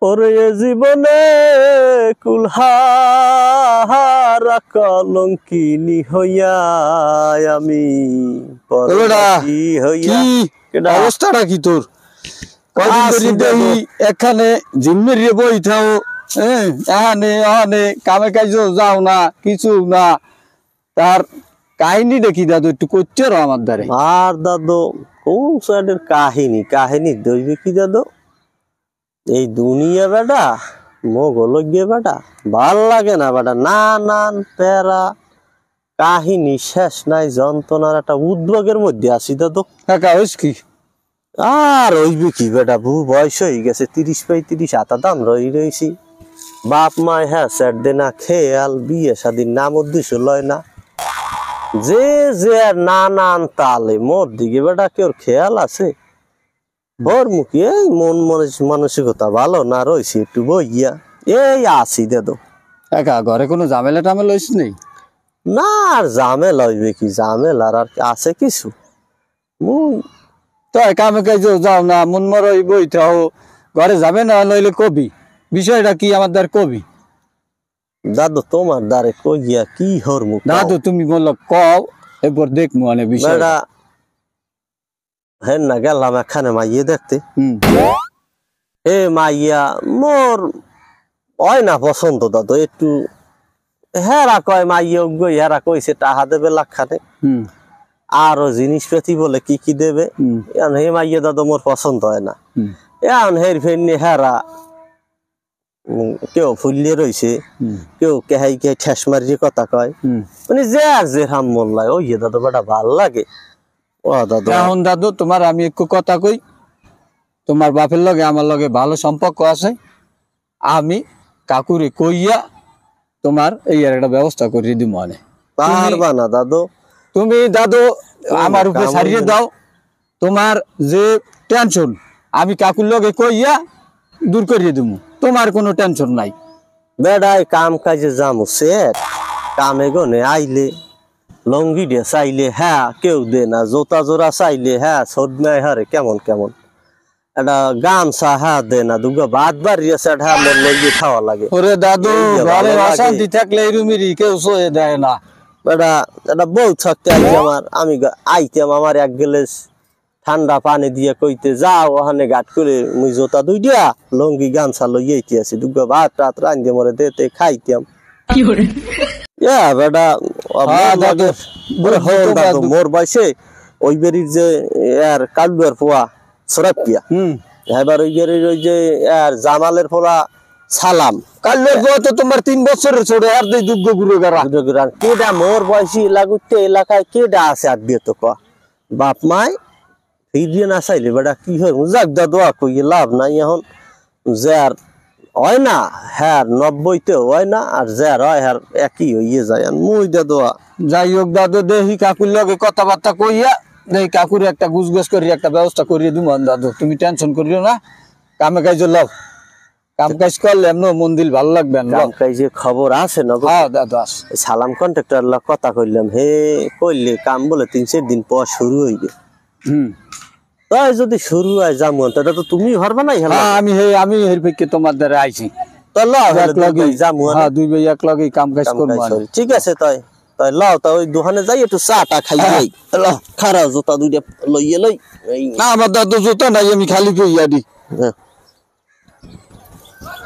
ওরে জীবনে কুলহারা কলঙ্কিনী হইয়া আমি পরবাসী হইয়া। অবস্থাটা কি তোর? এখানে জিম্মেরিয়ে বই থাও, এখানে কামে কাজে যাও না, কিছু না। তার কাহিনী দেখি দাদু একটু করতে রো আমার দ্বারে। আর দাদু কোন সাইডের কাহিনী দইবে কি দাদু? এই দুনিয়া বেটা মোগল গিয়ে বেটা ভাল লাগে না বেটা, নানান প্যারা কাহিনী শেষ নাই, যন্ত্রণার একটা উদ্বেগের মধ্যে আছি দাদু। কাকা হইস কি? আর হইবে কি বেটা, বয়স হয়ে গেছে 30-35 আতা দাম রয়েছি। বাপ মায় হ্যাঁ স্যার দে না, খেয়াল বিয়ে শাদীর নাম উদ্দেশ্য লয় না, যে যে নানান তালে মোর দিকে বেটা কেউ খেয়াল আছে? ওর মুখে এই মন মানসিকতা ভালো না, রয়েছে একটু বইয়া এই আসি দাদু। কাকা ঘরে কোনো ঝামেলা টামেলা হইস নেই? না আর ঝামেলা হইবে কি, ঝামেলা আর আছে কিছু? তো কামে কাজে যাও না, মন মর বই থাও, ঘরে যাবে না নইলে কবি বিষয়টা কি আমার দ্বার কবি। দাদু তোমার দ্বারে কইয়া কি হর মুখ দাদু তুমি বললো কও, এরপর দেখবো অনেক বিষয়। হ্যাঁ না গেলাম এখানে মাইয়ে দেখতে। এ মাইয়া মোর হয় না পছন্দ দাদু, একটু হেরা কয় মাইয়ে হেরা কইছে টাহা দেবে লাখখানে, আরো জিনিসপাতি বলে কি কি দেবে। হে মাইয়ে দাদু মোর পছন্দ হয় না। এখন হের ফেরনি হেরা কেউ ফুলিয়ে রয়েছে, কেউ কেহাই কে ঠেস মারিয়ে কথা কয়, মানে যে আর যে হাম মোল্লায় ওই দাদু বেটা ভাল লাগে। ও দাদু এখন দাদু তোমার আমি একটু কথা কই, তোমার বাপের লগে আমার লগে ভালো সম্পর্ক আছে, আমি কাকুরে কইয়া তোমার এই একটা ব্যবস্থা করিয়ে দিব। মানে পারবা না দাদু? তুমি দাদু আমার উপরে ছাড়িয়ে দাও, তোমার যে টেনশন আমি কাকুর লগে কইয়া দূর করিয়ে দিব, তোমার কোনো টেনশন নাই। বেড়াই কাম কাজে যামু সেট, কামে গনে আইলে লঙ্গি দিয়ে চাইলে হ্যাঁ কেউ দে না, জোতা জোড়া চাইলে হ্যাঁ সদমায় হারে কেমন কেমন, একটা গামছা হ্যাঁ দে না, দুগা ভাত বাড়িয়েছে হ্যাঁ মোর লইয়ে খাওয়া লাগে। ওরে দাদু ঘরে অশান্তি থাকলে এরুমিরি কেউ সয়ে দেয় না বেটা। একটা বউ থাকতে আইছে আমার, আমি আইতাম আমার এক গেলেস ঠান্ডা পানি দিয়ে কইতে যাও ওখানে ঘাট করে মুই জোতা দুই দিয়া লঙ্গি গামছা লইয়ে আছি, দুগা ভাত রাত রান্ধে মরে দেতে খাইতাম। বেটা মোর বয়সে ওই বেরির যে আর কালুয়ার পোয়া সরাপিয়া, এবার ওই বেরির ওই যে আর জামালের পোলা সালাম, কালুয়ার পোয়া তো তোমার 3 বছরের ছোট, আর দুই দুগ্গ গুরু গারা কেডা মোর বয়সী লাগুতে এলাকায় কেডা আছে আর দিয়ে তো ক বাপ মায় ফিরিয়ে না চাইলে বেটা কি হয় যাক দোয়া কই লাভ নাই। এখন যার হয় না হ্যাঁ 90-তেও হয় না, আর যার হয় হ্যাঁ একই হইয়ে যায়। মুই দোয়া যাই হোক দাদু দেখি কাকুর লগে কথাবার্তা কইয়া দেখি কাকুর একটা গুজগুজ করি একটা ব্যবস্থা করিয়ে দিব। দাদু তুমি টেনশন করিও না, কামে কাজে লও, কাম কাজ করলে এমন মন দিল ভালো লাগবে। কাম কাজে খবর আছে না? হ্যাঁ দাদু আছে। সালাম কন্ট্রাক্টর কথা কইলাম, হে কইলে কাম বলে 3-4 দিন পর শুরু হইবে। তাই যদি শুরু হয় যাবো, তাহলে তো তুমি পারবা না? আমি এর পক্ষে তোমার দ্বারা আইছি, দুই ভাই এক লগে কাম কাজ করবো। ঠিক আছে তাই তাই লাও, তা ওই দোকানে যাই একটু চাটা খাই যাই। খারাপ জুতা দুইটা লইয়ে লই। না আমার দাদু জুতা নাই, আমি খালি কইয়া দি।